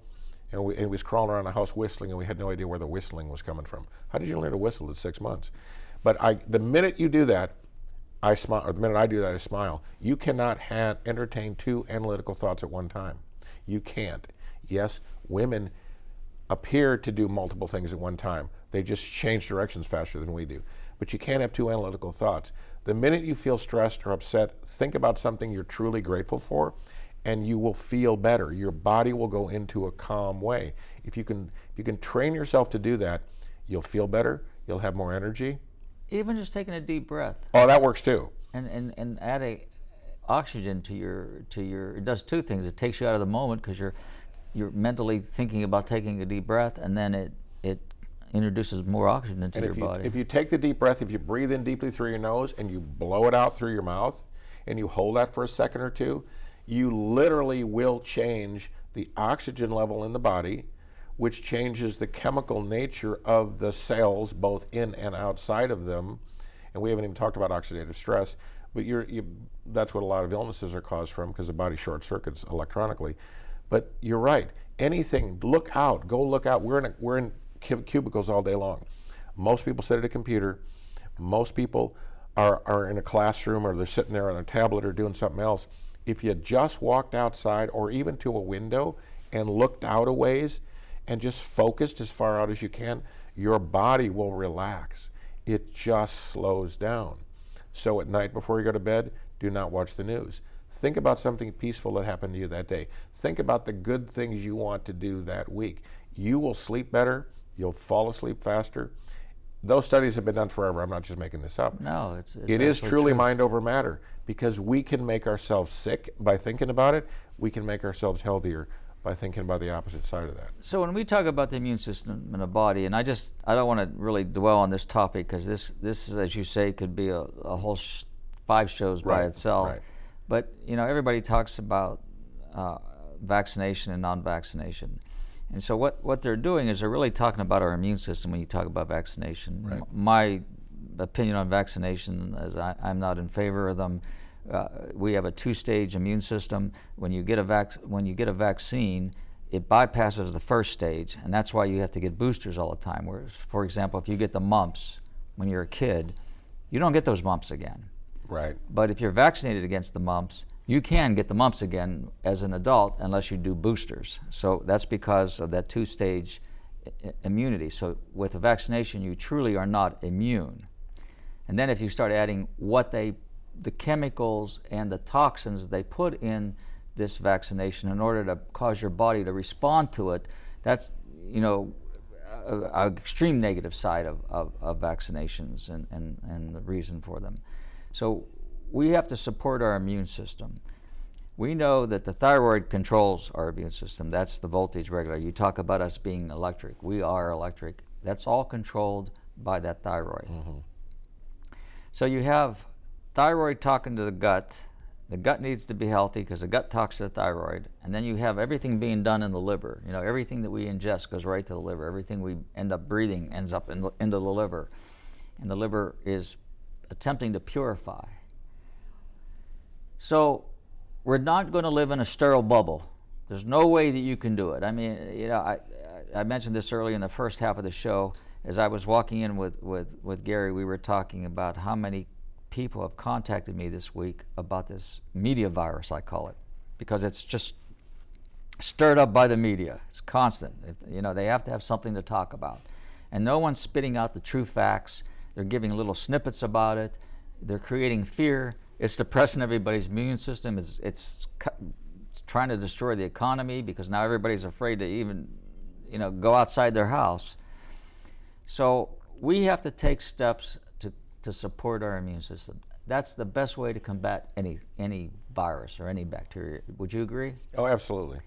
and he was crawling around the house whistling, and we had no idea where the whistling was coming from. How did you learn to whistle at 6 months? But the minute you do that, I smile, or the minute I do that, I smile. You cannot entertain 2 analytical thoughts at one time. You can't. Yes, women appear to do multiple things at one time. They just change directions faster than we do. But you can't have 2 analytical thoughts. The minute you feel stressed or upset, think about something you're truly grateful for, and you will feel better. Your body will go into a calm way. If you can train yourself to do that, you'll feel better, you'll have more energy. Even just taking a deep breath. Oh, that works too. And adding oxygen to your, it does 2 things. It takes you out of the moment because you're mentally thinking about taking a deep breath, and then it introduces more oxygen into your body. If you take the deep breath, if you breathe in deeply through your nose and you blow it out through your mouth, and you hold that for a second or 2, you literally will change the oxygen level in the body, which changes the chemical nature of the cells, both in and outside of them. And we haven't even talked about oxidative stress, but that's what a lot of illnesses are caused from, because the body short circuits electronically. But you're right. Anything, look out, go look out. We're in cubicles all day long. Most people sit at a computer. Most people are in a classroom, or they're sitting there on a tablet or doing something else. If you just walked outside, or even to a window and looked out a ways and just focused as far out as you can, your body will relax. It just slows down. So at night before you go to bed, do not watch the news. Think about something peaceful that happened to you that day. Think about the good things you want to do that week. You will sleep better. You'll fall asleep faster. Those studies have been done forever. I'm not just making this up. No, it is truly true. Mind over matter, because we can make ourselves sick by thinking about it. We can make ourselves healthier by thinking about the opposite side of that. So when we talk about the immune system in the body, and I don't want to really dwell on this topic, because this is, as you say, could be a whole 5 shows by itself. Right. But everybody talks about vaccination and non-vaccination. And so what they're doing is they're really talking about our immune system when you talk about vaccination. Right. My opinion on vaccination is I'm not in favor of them. We have a 2-stage immune system. When you get a vaccine, it bypasses the 1st stage, and that's why you have to get boosters all the time. Whereas, for example, if you get the mumps when you're a kid, you don't get those mumps again. Right. But if you're vaccinated against the mumps, you can get the mumps again as an adult unless you do boosters. So that's because of that 2-stage immunity. So with a vaccination, you truly are not immune. And then if you start adding the chemicals and the toxins they put in this vaccination in order to cause your body to respond to it, that's, an extreme negative side of vaccinations and the reason for them. So we have to support our immune system. We know that the thyroid controls our immune system. That's the voltage regulator. You talk about us being electric. We are electric. That's all controlled by that thyroid. Mm-hmm. So you have thyroid talking to the gut. The gut needs to be healthy because the gut talks to the thyroid. And then you have everything being done in the liver. Everything that we ingest goes right to the liver. Everything we end up breathing ends up into the liver. And the liver is attempting to purify. So we're not going to live in a sterile bubble. There's no way that you can do it. I mean, I mentioned this earlier in the first half of the show. As I was walking in with Gary, we were talking about how many people have contacted me this week about this media virus, I call it, because it's just stirred up by the media. It's constant. They have to have something to talk about. And no one's spitting out the true facts. They're giving little snippets about it. They're creating fear. It's depressing everybody's immune system. It's trying to destroy the economy because now everybody's afraid to even, go outside their house. So we have to take steps to support our immune system. That's the best way to combat any virus or any bacteria. Would you agree? Oh, absolutely.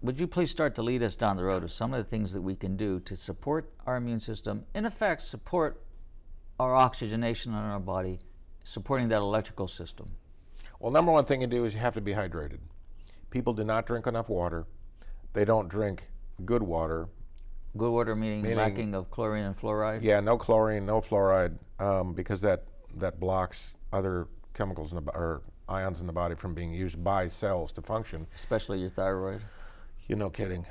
Would you please start to lead us down the road of some of the things that we can do to support our immune system, in effect, support our oxygenation in our body, supporting that electrical system? Well, number one thing you do is you have to be hydrated. People do not drink enough water. They don't drink good water. Good water meaning lacking of chlorine and fluoride? Yeah, no chlorine, no fluoride, because that blocks other chemicals or ions in the body from being used by cells to function. Especially your thyroid? You're no kidding.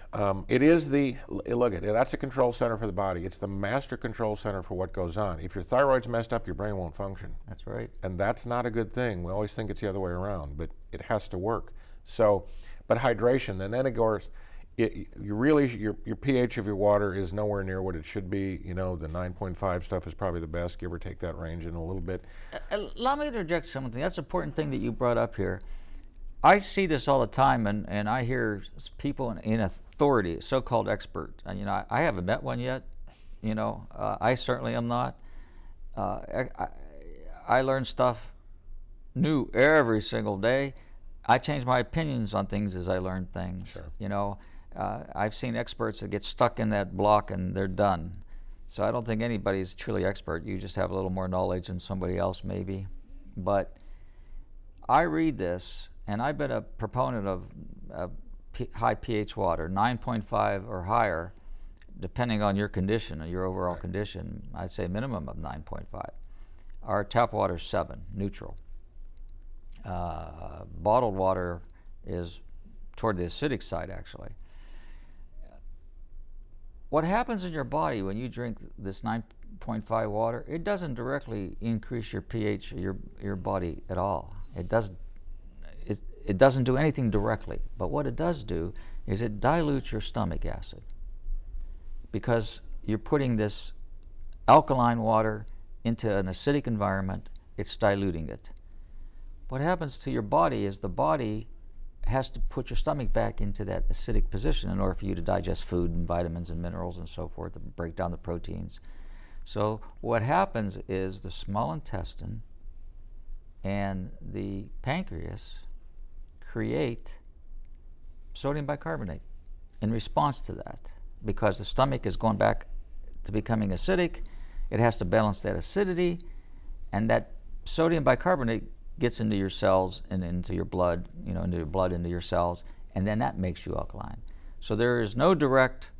It is that's a control center for the body. It's the master control center for what goes on. If your thyroid's messed up, your brain won't function. That's right. And that's not a good thing. We always think it's the other way around, but it has to work. So, but hydration, and then of course, your pH of your water is nowhere near what it should be. The 9.5 stuff is probably the best, give or take that range in a little bit. Allow me to interject something. That's an important thing that you brought up here. I see this all the time, and I hear people in authority, so-called expert. And, I haven't met one yet. I certainly am not. I learn stuff new every single day. I change my opinions on things as I learn things. Sure. I've seen experts that get stuck in that block and they're done. So I don't think anybody's truly expert. You just have a little more knowledge than somebody else maybe. But I read this, and I've been a proponent of high pH water, 9.5 or higher, depending on your condition or your overall condition. I'd say minimum of 9.5. Our tap water is 7, neutral. Bottled water is toward the acidic side, actually. What happens in your body when you drink this 9.5 water, it doesn't directly increase your pH of your body at all. It doesn't do anything directly, but what it does do is it dilutes your stomach acid because you're putting this alkaline water into an acidic environment, it's diluting it. What happens to your body is the body has to put your stomach back into that acidic position in order for you to digest food and vitamins and minerals and so forth, to break down the proteins. So what happens is the small intestine and the pancreas create sodium bicarbonate in response to that. Because the stomach is going back to becoming acidic, it has to balance that acidity, and that sodium bicarbonate gets into your cells and into your blood, into your blood, into your cells, and then that makes you alkaline. So there is no direct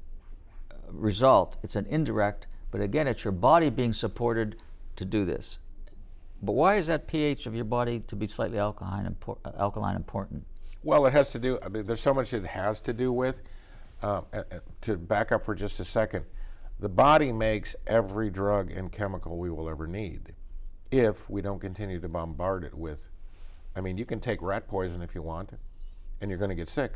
result, it's an indirect, but again, it's your body being supported to do this. But why is that pH of your body to be slightly alkaline important? Well, it has to do, there's so much it has to do with. To back up for just a second, the body makes every drug and chemical we will ever need if we don't continue to bombard it with. You can take rat poison if you want, and you're going to get sick.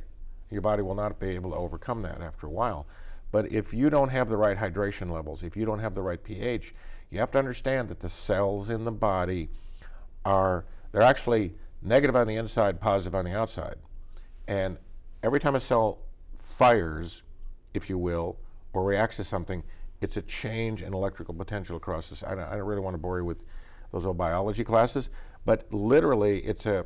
Your body will not be able to overcome that after a while. But if you don't have the right hydration levels, if you don't have the right pH, you have to understand that the cells in the body they're actually negative on the inside, positive on the outside. And every time a cell fires, if you will, or reacts to something, it's a change in electrical potential across this. I don't really want to bore you with those old biology classes, but literally it's a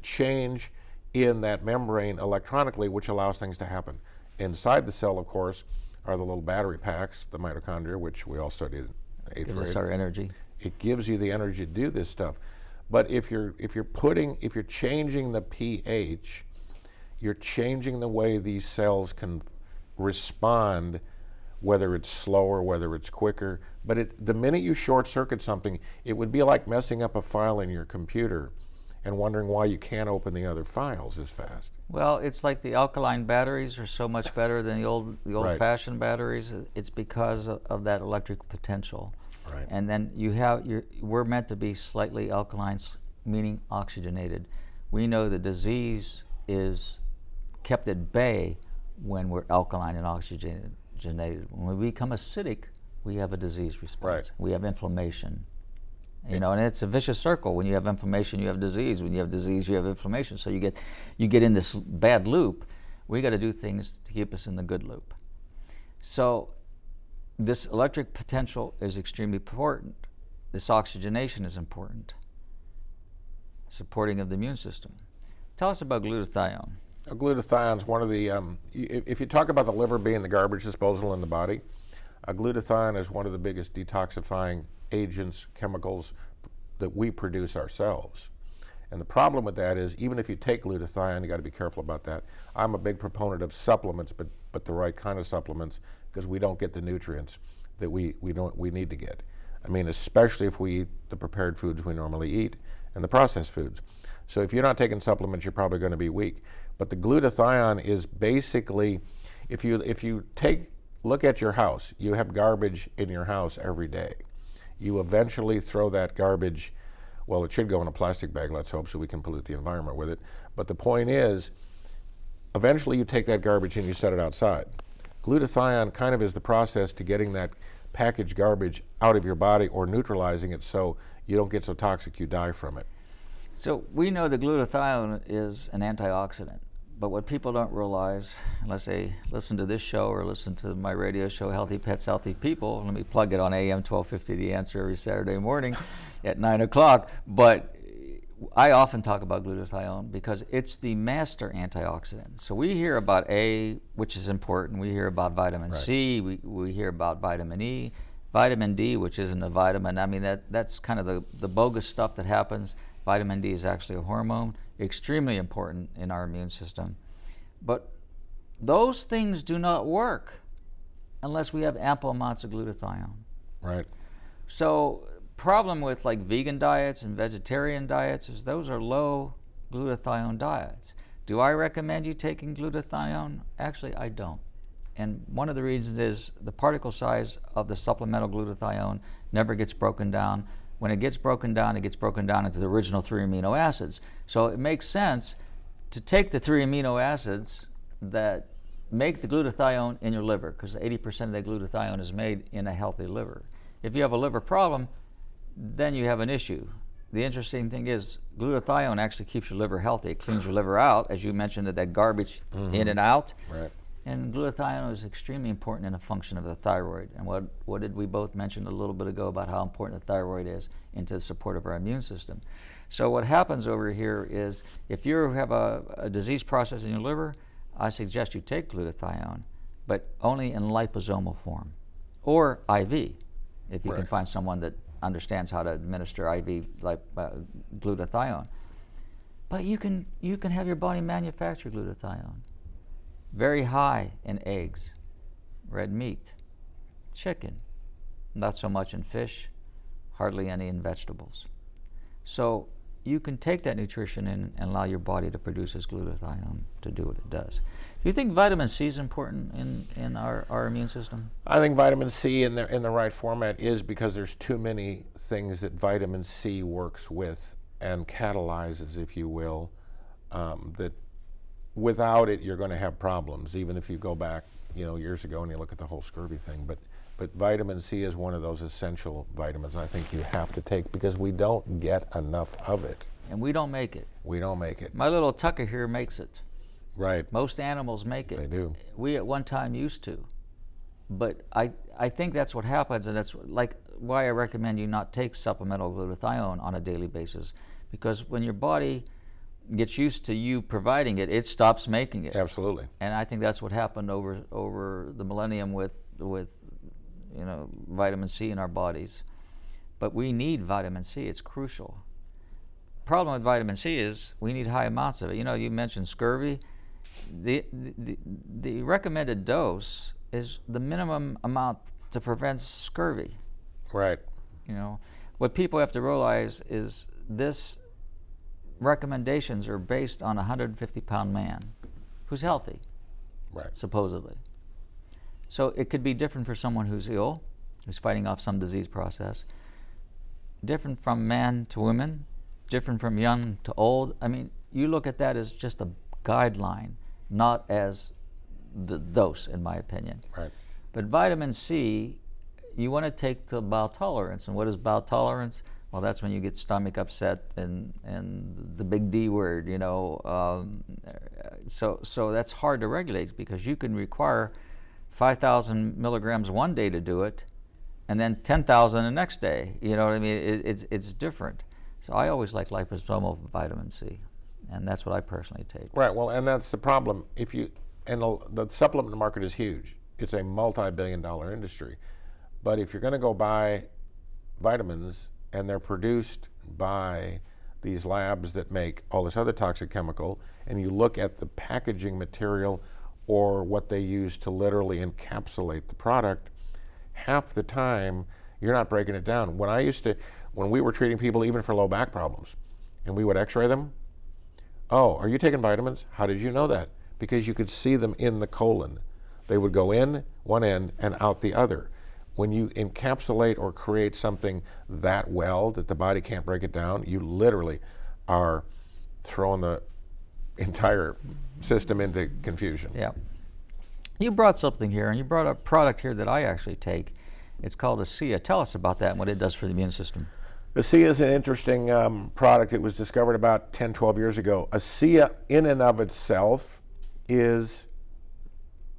change in that membrane electronically, which allows things to happen. Inside the cell, of course, are the little battery packs, the mitochondria, which we all studied in 8th grade. Gives us our energy. It gives you the energy to do this stuff. But if you're changing the pH, you're changing the way these cells can respond, whether it's slower, whether it's quicker. But the minute you short circuit something, it would be like messing up a file in your computer and wondering why you can't open the other files as fast. Well, it's like the alkaline batteries are so much better than the old-fashioned batteries. It's because of that electric potential. Right. And then we're meant to be slightly alkaline, meaning oxygenated. We know the disease is kept at bay when we're alkaline and oxygenated. When we become acidic, we have a disease response. Right. We have inflammation. And it's a vicious circle. When you have inflammation, you have disease. When you have disease, you have inflammation. So you get in this bad loop. We got to do things to keep us in the good loop. So this electric potential is extremely important. This oxygenation is important. Supporting of the immune system. Tell us about glutathione. Glutathione is one of the, if you talk about the liver being the garbage disposal in the body, glutathione is one of the biggest detoxifying agents, chemicals that we produce ourselves. And the problem with that is, even if you take glutathione, you got to be careful about that. I'm a big proponent of supplements, but the right kind of supplements, because we don't get the nutrients that we need to get. I mean, especially if we eat the prepared foods we normally eat and the processed foods. So if you're not taking supplements, you're probably going to be weak. But the glutathione is basically, if you look at your house, you have garbage in your house every day. You eventually throw that garbage, well, it should go in a plastic bag, let's hope, so we can pollute the environment with it. But the point is, eventually you take that garbage and you set it outside. Glutathione kind of is the process to getting that packaged garbage out of your body or neutralizing it so you don't get so toxic you die from it. So we know that glutathione is an antioxidant, but what people don't realize, unless they listen to this show or listen to my radio show, Healthy Pets, Healthy People, let me plug it on AM 1250, The Answer, every Saturday morning at 9 o'clock, but I often talk about glutathione because it's the master antioxidant. So we hear about A, which is important, we hear about vitamin C, we hear about vitamin E, vitamin D, which isn't a vitamin. I mean, that's kind of the bogus stuff that happens. Vitamin D is actually a hormone, extremely important in our immune system. But those things do not work unless we have ample amounts of glutathione. Right. So problem with like vegan diets and vegetarian diets is those are low glutathione diets. Do I recommend you taking glutathione? Actually, I don't. And one of the reasons is the particle size of the supplemental glutathione never gets broken down. When it gets broken down into the original 3 amino acids. So it makes sense to take the 3 amino acids that make the glutathione in your liver, because 80% of that glutathione is made in a healthy liver. If you have a liver problem, then you have an issue. The interesting thing is glutathione actually keeps your liver healthy. It cleans your liver out, as you mentioned, that garbage in and out. Right. And glutathione is extremely important in the function of the thyroid. And what did we both mention a little bit ago about how important the thyroid is into the support of our immune system? So what happens over here is if you have a disease process in your liver, I suggest you take glutathione, but only in liposomal form or IV, if you can find someone that understands how to administer IV glutathione. But you can have your body manufacture glutathione. Very high in eggs, red meat, chicken, not so much in fish, hardly any in vegetables. So you can take that nutrition in and allow your body to produce this glutathione to do what it does. Do you think vitamin C is important in our immune system? I think vitamin C in the right format is because there's too many things that vitamin C works with and catalyzes, if you will, that without it, you're going to have problems, even if you go back, years ago and you look at the whole scurvy thing. But vitamin C is one of those essential vitamins I think you have to take because we don't get enough of it. And we don't make it. We don't make it. My little Tucker here makes it. Right. Most animals make it. They do. We at one time used to. But I think that's what happens, and that's like why I recommend you not take supplemental glutathione on a daily basis, because when your body gets used to you providing it, it stops making it. Absolutely. And I think that's what happened over the millennium with vitamin C in our bodies. But we need vitamin C. It's crucial. Problem with vitamin C is we need high amounts of it. You mentioned scurvy. The recommended dose is the minimum amount to prevent scurvy. Right. What people have to realize is this recommendations are based on a 150-pound man who's healthy, right, supposedly. So it could be different for someone who's ill, who's fighting off some disease process, different from man to women, different from young to old. I mean, you look at that as just a guideline, not as the dose, in my opinion. Right. But vitamin C, you want to take to bowel tolerance. And what is bowel tolerance? Well, that's when you get stomach upset and the big D word, So that's hard to regulate because you can require 5,000 milligrams one day to do it, and then 10,000 the next day. You know what I mean? It's different. So I always like liposomal vitamin C, and that's what I personally take. Right. Well, and that's the problem. The supplement market is huge. It's a multi-billion-dollar industry. But if you're going to go buy vitamins and they're produced by these labs that make all this other toxic chemical, and you look at the packaging material or what they use to literally encapsulate the product, half the time you're not breaking it down. When we were treating people even for low back problems, and we would x-ray them, oh, are you taking vitamins? How did you know that? Because you could see them in the colon. They would go in one end and out the other. When you encapsulate or create something that well that the body can't break it down, you literally are throwing the entire system into confusion. Yeah. You brought something here, and you brought a product here that I actually take. It's called ASEA. Tell us about that and what it does for the immune system. ASEA is an interesting product. It was discovered about 10, 12 years ago. ASEA in and of itself is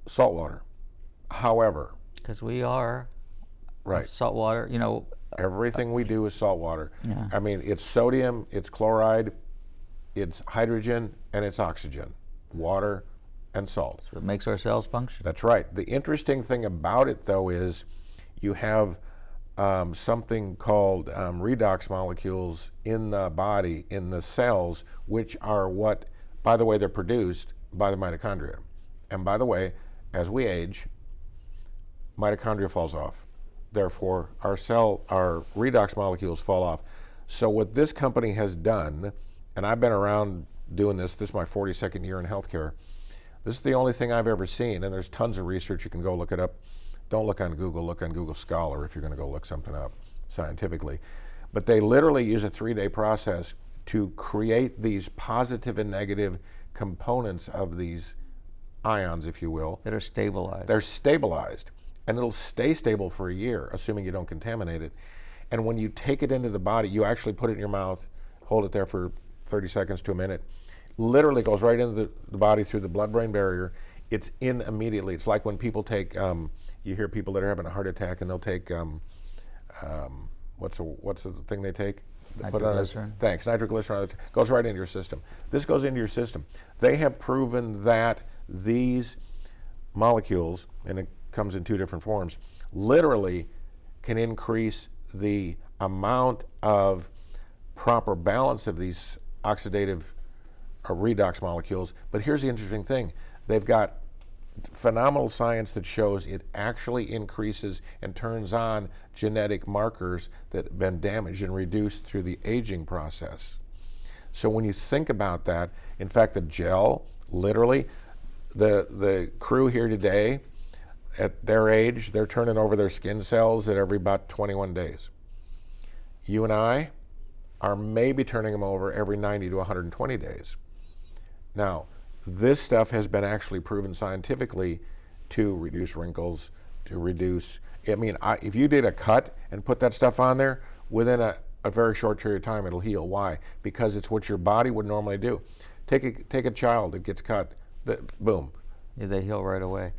salt water. However, because we are right, salt water, everything we do is salt water. Yeah. I mean, it's sodium, it's chloride, it's hydrogen, and it's oxygen, water and salt. So it makes our cells function. That's right. The interesting thing about it, though, is you have something called redox molecules in the body, in the cells, which are what, by the way, they're produced by the mitochondria. And by the way, as we age, mitochondria falls off. Therefore, our redox molecules fall off. So what this company has done, and I've been around doing this is my 42nd year in healthcare. This is the only thing I've ever seen, and there's tons of research. You can go look it up. Don't look on Google, look on Google Scholar if you're going to go look something up scientifically. But they literally use a 3-day process to create these positive and negative components of these ions, if you will. That are stabilized. They're stabilized, and it'll stay stable for a year, assuming you don't contaminate it. And when you take it into the body, you actually put it in your mouth, hold it there for 30 seconds to a minute, literally goes right into the body through the blood-brain barrier. It's in immediately. It's like when people take, you hear people that are having a heart attack and they'll take, what's the thing they take? Nitroglycerin. Thanks, nitroglycerin. Goes right into your system. This goes into your system. They have proven that these molecules, and it comes in 2 different forms, literally can increase the amount of proper balance of these oxidative redox molecules. But here's the interesting thing. They've got phenomenal science that shows it actually increases and turns on genetic markers that have been damaged and reduced through the aging process. So when you think about that, in fact, the gel, literally, the crew here today, at their age, they're turning over their skin cells at every about 21 days. You and I are maybe turning them over every 90 to 120 days. Now, This stuff has been actually proven scientifically to reduce wrinkles, to reduce, I mean, if you did a cut and put that stuff on there, within a very short period of time it'll heal. Why? Because it's what your body would normally do. Take a child that gets cut, boom. Yeah, they heal right away.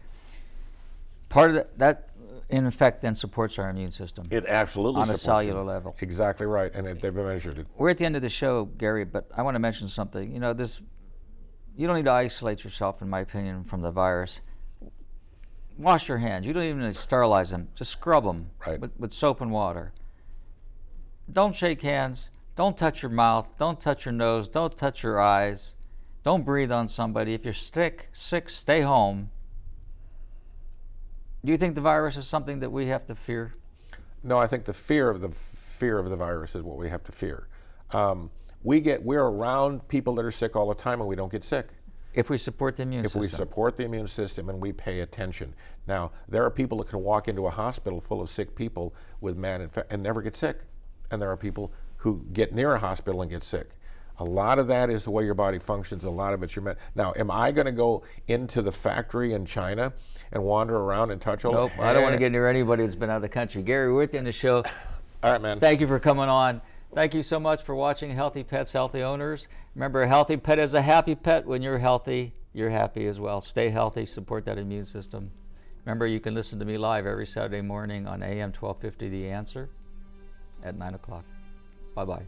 Part of that in effect then supports our immune system. It absolutely on a supports cellular it. level. Exactly right, and they've measured it. We're at the end of the show, Gary, but I want to mention something. You know, you don't need to isolate yourself, in my opinion, from the virus. Wash your hands. You don't even need to sterilize them. Just scrub them with soap and water. Don't shake hands. Don't touch your mouth. Don't touch your nose. Don't touch your eyes. Don't breathe on somebody. If you're sick, stay home. Do you think the virus is something that we have to fear? No, I think the fear of the virus is what we have to fear. We're around people that are sick all the time, and we don't get sick. If we support the immune system. If we support the immune system and we pay attention. Now, there are people that can walk into a hospital full of sick people with and never get sick. And there are people who get near a hospital and get sick. A lot of that is the way your body functions. A lot of it's your Now, am I going to go into the factory in China and wander around and touch all? Nope, I don't want to get near anybody that's been out of the country. Gary, we're at the end of the show. All right, man. Thank you for coming on. Thank you so much for watching Healthy Pets, Healthy Owners. Remember, a healthy pet is a happy pet. When you're healthy, you're happy as well. Stay healthy, support that immune system. Remember, you can listen to me live every Saturday morning on AM 1250 The Answer at 9 o'clock. Bye-bye.